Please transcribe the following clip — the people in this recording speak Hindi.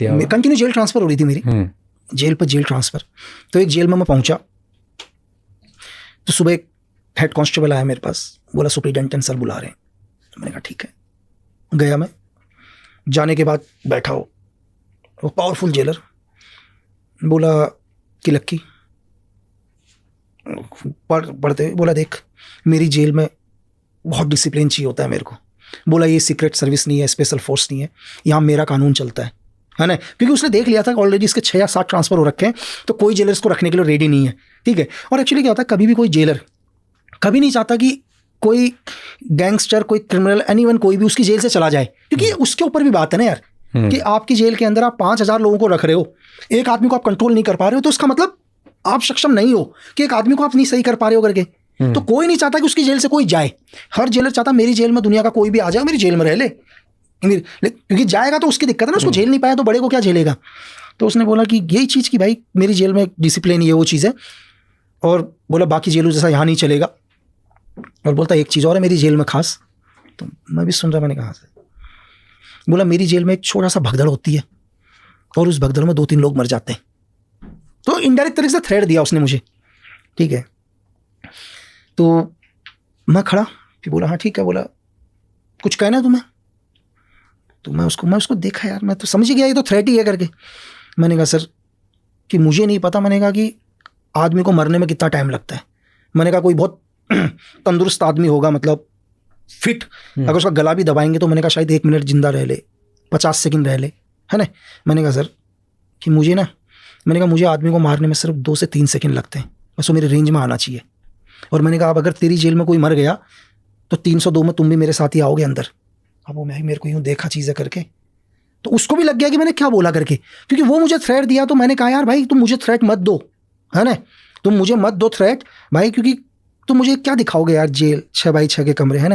कंटिन्यू जेल ट्रांसफ़र हो रही थी मेरी, जेल पर जेल ट्रांसफ़र। तो एक जेल में मैं पहुंचा तो सुबह एक हेड कांस्टेबल आया मेरे पास, बोला सुपरिटेंडेंट सर बुला रहे हैं। मैंने कहा ठीक है। गया मैं, जाने के बाद बैठा हो वो पावरफुल जेलर, बोला कि लक्की पढ़ते, बोला देख मेरी जेल में बहुत डिसिप्लिन चाहिए होता है मेरे को। बोला ये सीक्रेट सर्विस नहीं है, स्पेशल फोर्स नहीं है, यहाँ मेरा कानून चलता है ना। क्योंकि उसने देख लिया था कि ऑलरेडी इसके 6 या 7 ट्रांसफ़र हो रखे हैं, तो कोई जेलर इसको रखने के लिए रेडी नहीं है, ठीक है। और एक्चुअली क्या होता है, कभी भी कोई जेलर कभी नहीं चाहता कि कोई गैंगस्टर, कोई क्रिमिनल, एनीवन कोई भी उसकी जेल से चला जाए, क्योंकि उसके ऊपर भी बात है ना यार कि आपकी जेल के अंदर आप 5000 लोगों को रख रहे हो, एक आदमी को आप कंट्रोल नहीं कर पा रहे हो, तो उसका मतलब आप सक्षम नहीं हो कि एक आदमी को आप नहीं सही कर पा रहे हो करके। तो कोई नहीं चाहता कि उसकी जेल से कोई जाए। हर जेलर चाहता मेरी जेल में दुनिया का कोई भी आ जाए, मेरी जेल में रह ले, क्योंकि जाएगा तो उसकी दिक्कत है ना, उसको झेल नहीं पाया तो बड़े को क्या झेलेगा। तो उसने बोला कि यही चीज़ कि भाई मेरी जेल में डिसिप्लिन ये वो चीज़ है, और बोला बाकी जेलों जैसा यहाँ नहीं चलेगा। और बोलता एक चीज़ और है मेरी जेल में खास। तो मैं भी सुन रहा, मैंने कहा से। बोला मेरी जेल में एक छोटा सा भगदड़ होती है और उस भगदड़ में 2-3 लोग मर जाते हैं। तो इनडायरेक्ट तरीके से थ्रेट दिया उसने मुझे, ठीक है। तो मैं खड़ा, फिर बोला हाँ ठीक है। बोला कुछ कहना है तुम्हें? तो मैं उसको देखा यार, मैं तो समझ गया ये तो थ्रेट ही है करके। मैंने कहा सर कि मुझे नहीं पता, मैंने कहा कि आदमी को मरने में कितना टाइम लगता है। मैंने कहा कोई बहुत तंदुरुस्त आदमी होगा, मतलब फिट, अगर उसका गला भी दबाएंगे तो मैंने कहा शायद 1 मिनट जिंदा रह ले, 50 सेकंड रह ले, है ना। मैंने कहा सर कि मुझे आदमी को मारने में सिर्फ 2 से 3 सेकंड लगते हैं, बस वो मेरे रेंज में आना चाहिए। और मैंने कहा अब अगर तेरी जेल में कोई मर गया तो 302 में तुम भी मेरे साथ ही आओगे अंदर। अब वो मेरे को यूँ देखा चीज़ें करके, तो उसको भी लग गया कि मैंने क्या बोला करके, क्योंकि वो मुझे थ्रेट दिया। तो मैंने कहा यार भाई तुम मुझे थ्रेट मत दो, है ना, तुम मुझे मत दो थ्रेट भाई, क्योंकि तुम मुझे क्या दिखाओगे यार, जेल 6x6 के कमरे, है ना।